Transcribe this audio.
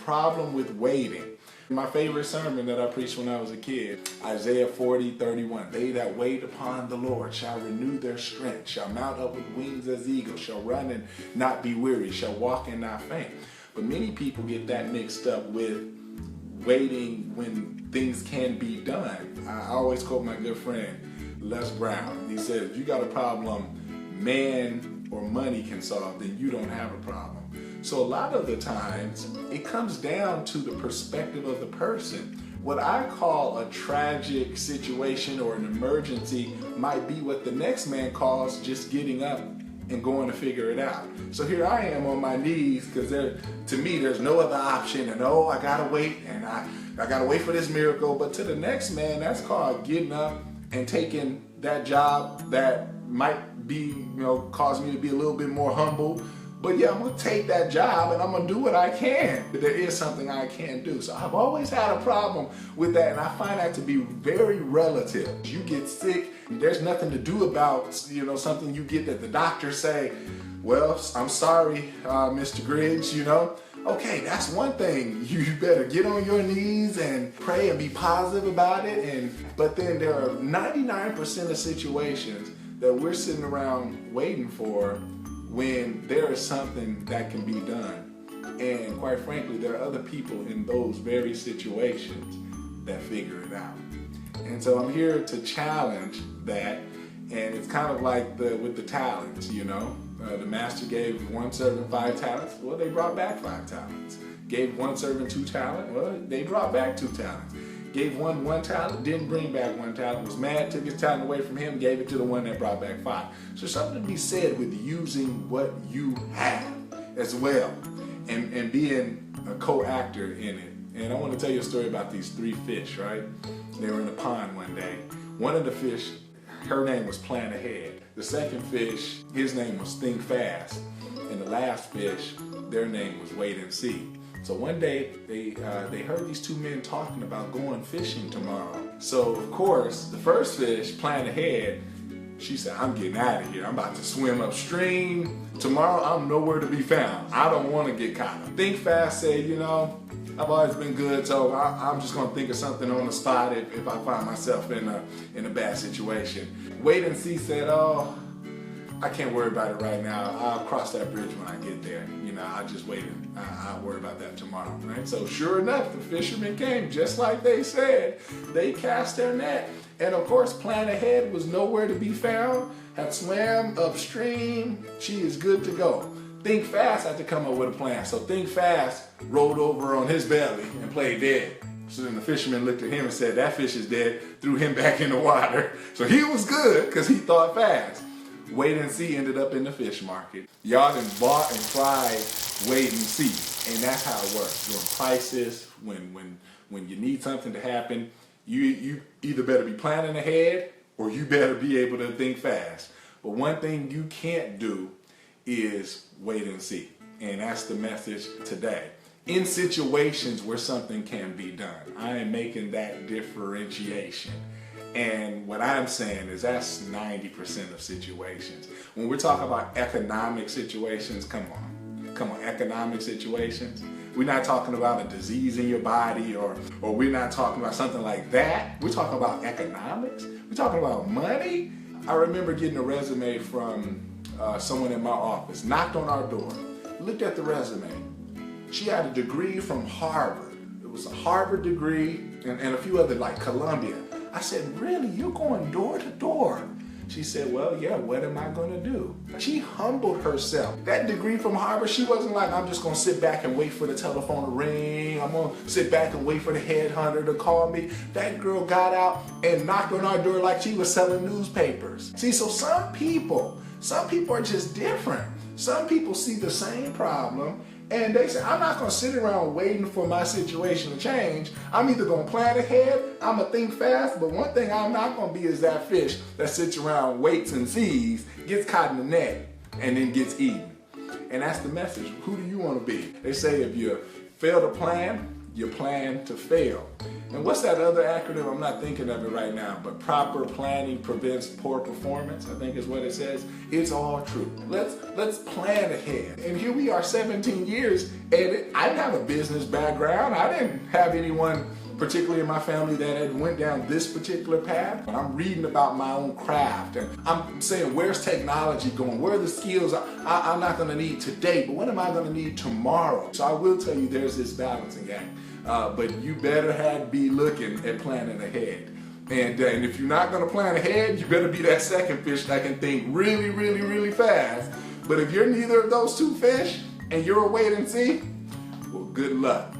problem with waiting. My favorite sermon that I preached when I was a kid, Isaiah 40:31. They that wait upon the Lord shall renew their strength, shall mount up with wings as eagles, shall run and not be weary, shall walk and not faint. But many people get that mixed up with waiting when things can be done. I always quote my good friend, Les Brown. He said, if you got a problem man or money can solve, then you don't have a problem. So a lot of the times, it comes down to the perspective of the person. What I call a tragic situation or an emergency might be what the next man calls just getting up and going to figure it out. So here I am on my knees because to me there's no other option, and oh, I gotta wait, and I gotta wait for this miracle. But to the next man, that's called getting up and taking that job that might be, cause me to be a little bit more humble. But yeah, I'm gonna take that job and I'm gonna do what I can. There is something I can do. So I've always had a problem with that, and I find that to be very relative. You get sick, there's nothing to do about, something you get that the doctors say, well, I'm sorry, Mr. Griggs, Okay, that's one thing. You better get on your knees and pray and be positive about it. But then there are 99% of situations that we're sitting around waiting for when there is something that can be done. And quite frankly, there are other people in those very situations that figure it out. And so I'm here to challenge that. And it's kind of like with the talents, the master gave one servant 5 talents. Well, they brought back 5 talents. Gave one servant 2 talents. Well, they brought back 2 talents. Gave one talent, didn't bring back 1 talent, was mad, took his talent away from him, gave it to the one that brought back 5. So something to be said with using what you have as well and being a co-actor in it. And I want to tell you a story about these 3 fish, right? They were in a pond one day. One of the fish, her name was Plan Ahead. The second fish, his name was Think Fast. And the last fish, their name was Wait and See. So one day, they heard these 2 men talking about going fishing tomorrow. So of course, the first fish, Plan Ahead, she said, I'm getting out of here. I'm about to swim upstream. Tomorrow, I'm nowhere to be found. I don't want to get caught. Think Fast said, I've always been good, so I'm just going to think of something on the spot if I find myself in a bad situation. Wait and See said, oh, I can't worry about it right now. I'll cross that bridge when I get there. I'll just wait and I'll worry about that tomorrow, right? So sure enough, the fishermen came just like they said. They cast their net. And of course, Plan Ahead was nowhere to be found, had swam upstream. She is good to go. Think Fast had to come up with a plan. So Think Fast rolled over on his belly and played dead. So then the fisherman looked at him and said, that fish is dead, threw him back in the water. So he was good because he thought fast. Wait and See ended up in the fish market. Y'all done bought and tried Wait and See. And that's how it works. During crisis, when you need something to happen, you either better be planning ahead or you better be able to think fast. But one thing you can't do is wait and see. And that's the message today. In situations where something can be done, I am making that differentiation. And what I'm saying is that's 90% of situations. When we're talking about economic situations, come on, economic situations. We're not talking about a disease in your body or we're not talking about something like that. We're talking about economics. We're talking about money. I remember getting a resume from someone in my office, knocked on our door, looked at the resume. She had a degree from Harvard. It was a Harvard degree and a few other, like Columbia. I said, really, you're going door to door? She said, well, yeah, what am I going to do? She humbled herself. That degree from Harvard, she wasn't like, I'm just going to sit back and wait for the telephone to ring. I'm going to sit back and wait for the headhunter to call me. That girl got out and knocked on our door like she was selling newspapers. See, so some people are just different. Some people see the same problem and they say, I'm not going to sit around waiting for my situation to change. I'm either going to plan ahead, I'm going to think fast, but one thing I'm not going to be is that fish that sits around, waits and sees, gets caught in the net, and then gets eaten. And that's the message. Who do you want to be? They say if you fail to plan, you plan to fail. And what's that other acronym? I'm not thinking of it right now, but proper planning prevents poor performance, I think is what it says. It's all true. Let's plan ahead. And here we are 17 years, and I didn't have a business background. I didn't have anyone particularly in my family that had went down this particular path. I'm reading about my own craft, and I'm saying, where's technology going? Where are the skills I'm not going to need today, but what am I going to need tomorrow? So I will tell you, there's this balancing act. But you better be looking at planning ahead. And if you're not going to plan ahead, you better be that second fish that can think really, really, really fast. But if you're neither of those two fish and you're a wait and see, well, good luck.